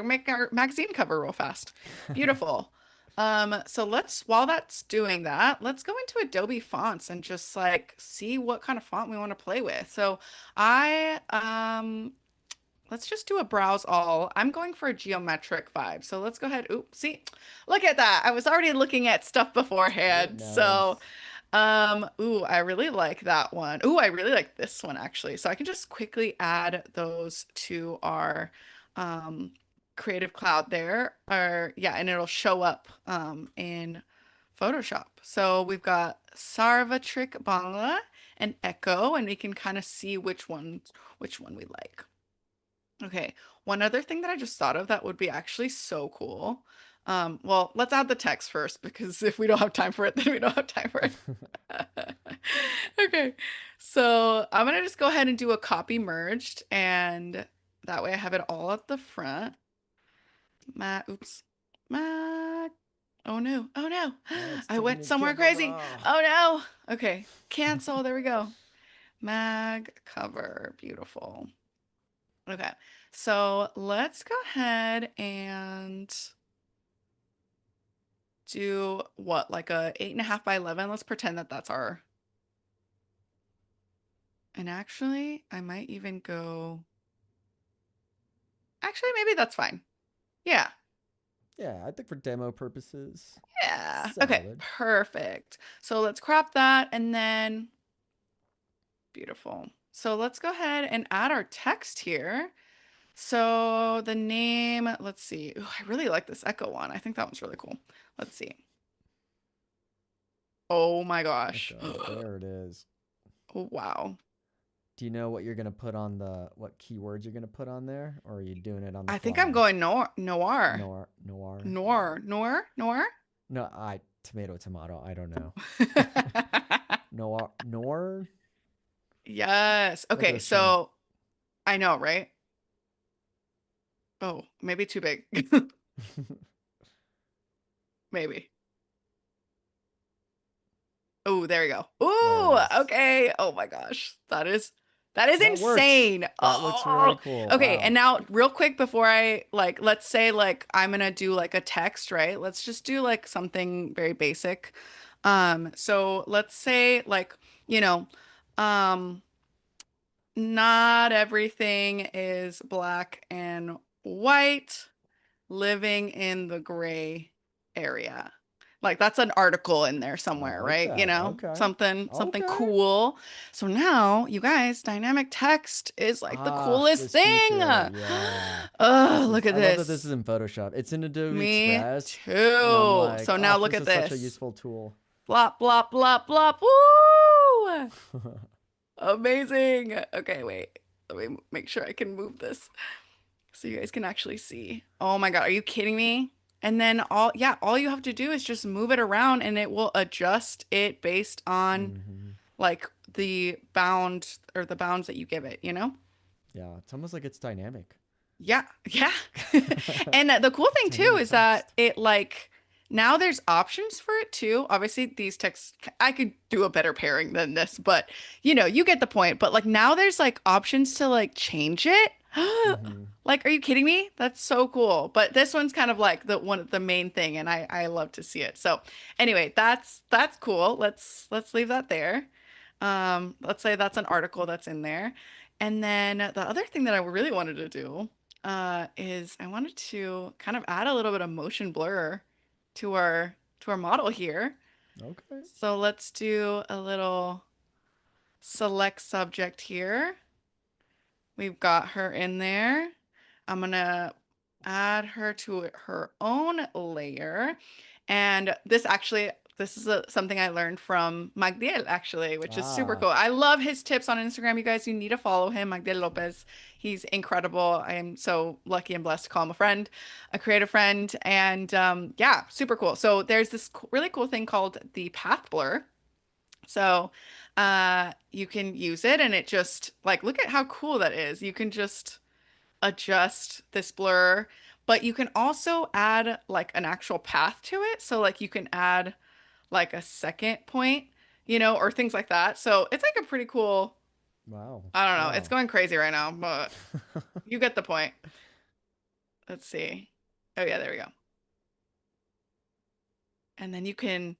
make our magazine cover real fast. Beautiful. So while that's doing that, let's go into Adobe Fonts and just like see what kind of font we want to play with. So I let's just do a browse all. I'm going for a geometric vibe. So let's go ahead. Oops, see, look at that. I was already looking at stuff Very beforehand. So, nice. I really like that one. Ooh, I really like this one actually. So I can just quickly add those to our Creative Cloud there. Or yeah, and it'll show up in Photoshop. So we've got Sarvatrick Bangla and Echo, and we can kind of see which one we like. Okay, one other thing that I just thought of that would be actually so cool. Well, let's add the text first because if we don't have time for it, then we don't have time for it. Okay, so I'm gonna just go ahead and do a copy merged, and that way I have it all at the front. Oops. Ma, oh no, oh no. Oh, it's I taking went your somewhere camera. crazy. Oh no. Okay, cancel. There we go. Mag cover. Beautiful. Okay, so let's go ahead and do what, like a 8.5 by 11. Let's pretend that that's our. And actually, I might even go. Actually, maybe that's fine. Yeah, Yeah, I think for demo purposes, yeah. Okay, solid. perfect. So let's crop that and then beautiful. So let's go ahead and add our text here. So the name, let's see. Ooh, I really like this Echo one. I think that one's really cool. Let's see. Oh my gosh. Okay, there it is. Oh, wow. Do you know what you're gonna put on what keywords you're gonna put on there, or are you doing it on the I think I'm fly? going noir. Noir, noir. Noir. No, tomato. I don't know. Noir. Yes. Like Okay, a shiny. so I know, right? Oh, maybe too big. Maybe. Oh, there we go. There Ooh, it is. okay. Oh my gosh. That is That works. insane. That looks really Oh. cool. Okay, and Wow. now real quick before I like let's say like I'm gonna do like a text, right? Let's just do like something very basic. So let's say like, you know, um not everything is black and white. Living in the gray area. Like that's an article in there I somewhere, like right? You that. know, Okay. something Okay. cool. So now, you guys, dynamic text is like the Ah, coolest this thing. feature. Yeah. Oh, This is look at I love that this this. is in Photoshop. It's in Adobe Me Express. And I'm too. like, So now oh, look this at is such a this. useful tool. Blop, blop, blop, blop. Woo! Amazing. Okay, wait. Let me make sure I can move this so you guys can actually see. Oh my God, are you kidding me? And then all you have to do is just move it around and it will adjust it based on Hmm. like the bound or the bounds that you give it, you know? Yeah, it's almost like it's dynamic. Yeah, yeah. And the cool thing too Dynamic is that text. it like now there's options for it too. Obviously, these texts I could do a better pairing than this, but you know, you get the point. But like now there's like options to like change it. Hmm. Like, are you kidding me? That's so cool. But this one's kind of like the main thing, and I love to see it. So anyway, that's cool. Let's leave that there. Let's say that's an article that's in there. And then the other thing that I really wanted to do is I wanted to kind of add a little bit of motion blur to our model here. Okay. So let's do a little select subject here. We've got her in there. I'm gonna add her to her own layer. And this is something I learned from Magdiel, actually, which is super Ah, cool. I love his tips on Instagram. You guys, you need to follow him, Magdiel Lopez. He's incredible. I am so lucky and blessed to call him a friend, a creative friend. And yeah, super cool. So there's this really cool thing called the path blur. So you can use it and it just like, look at how cool that is. You can just adjust this blur, but you can also add like an actual path to it. So like you can add like a second point, you know, or things like that. So it's like a pretty cool, wow. I don't know, it's Wow. going crazy right now, but you get the point. Let's see. Oh yeah, there we go. And then you can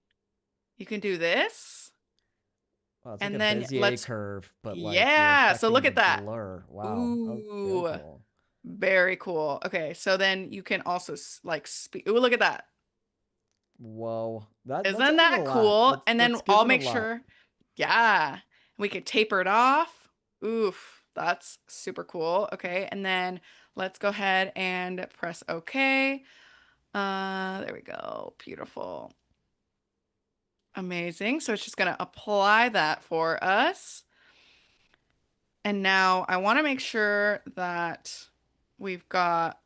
do this Wow, it's like a and then Bezier let's curve, but like you're yeah, so affecting look the at that. blur. Wow. Oh, very Ooh, cool. very cool. Okay, so then you can also like speak. Ooh, look at that. Whoa. That's Isn't adding a that lot. cool? That's And then that's I'll giving a make lot. sure, yeah, we could taper it off. Oof, that's super cool. Okay, and then let's go ahead and press OK. There we go. Beautiful. Amazing. So it's just gonna apply that for us. And now I want to make sure that we've got,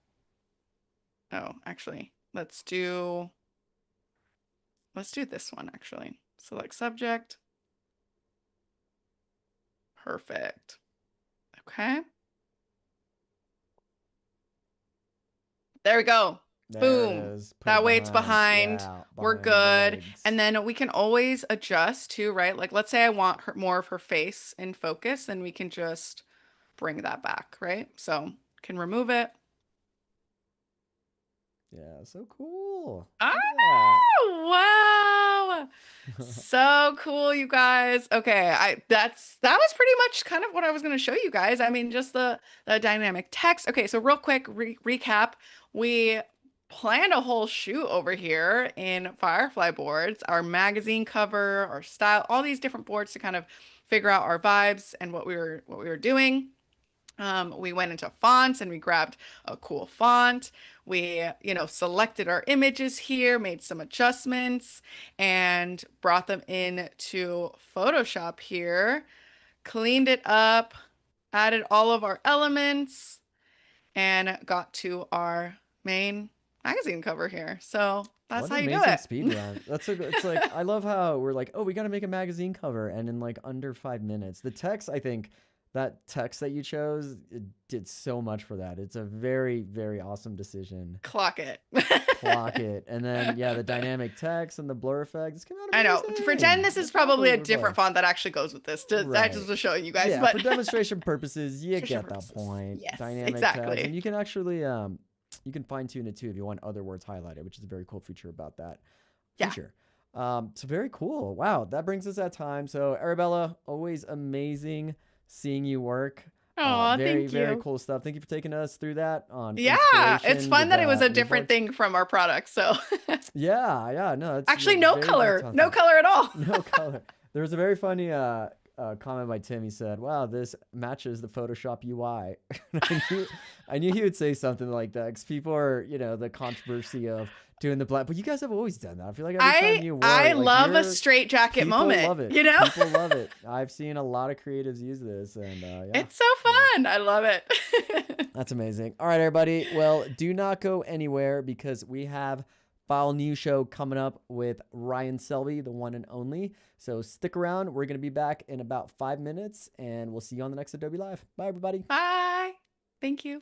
oh, actually, let's do this one actually. Select subject. Perfect. Okay. There we go. There it Boom. is. Put That it way it's behind. behind. Yeah, We're behind the good. legs. And then we can always adjust too, right? Like let's say I want more of her face in focus, then we can just bring that back, right? So can remove it. Yeah, so cool. Ah, Look at that. wow. So cool, you guys. Okay, that was pretty much kind of what I was going to show you guys. I mean, just the dynamic text. Okay, so real quick recap. We planned a whole shoot over here in Firefly Boards, our magazine cover, our style, all these different boards to kind of figure out our vibes and what we were doing. We went into fonts and we grabbed a cool font. We, you know, selected our images here, made some adjustments, and brought them into Photoshop here, cleaned it up, added all of our elements, and got to our main magazine cover here. So that's What an how you do amazing speed it. run. It's like I love how we're like, oh, we got to make a magazine cover and in like under 5 minutes. The text, I think that text that you chose, it did so much for that. It's a very, very awesome decision. Clock it. Clock it. And then, yeah, the dynamic text and the blur effect. It's coming out I know. amazing. For Jen, this is It's probably a unbelievable. different font that actually goes with this. I Right. just was showing you guys. Yeah, but for demonstration purposes, you Demonstration get that purposes. point. Yes, Dynamic exactly. text. And you can actually you can fine tune it too if you want other words highlighted, which is a very cool feature about that Yeah. feature. So very cool. Wow, that brings us at time. So Arabella, always amazing seeing you work. Oh, very, thank very you. cool stuff. Thank you for taking us through that on Yeah, it's inspiration fun with, that it was a mood different boards. thing from our product. So Yeah, no, it's actually, no very color, versatile. no color at all. No color. There was a very funny comment by Tim. He said, "Wow, this matches the Photoshop UI." I knew he would say something like that because people are, the controversy of doing the black. But you guys have always done that. I feel like every time you work, I like, love a straight jacket people moment. love it. You know, People love it. I've seen a lot of creatives use this, and yeah, it's so fun. I love it. that's amazing. All right, everybody. Well, do not go anywhere because we have File New show coming up with Ryan Selby, the one and only. So stick around. We're going to be back in about 5 minutes, and we'll see you on the next Adobe Live. Bye, everybody. Bye. Thank you.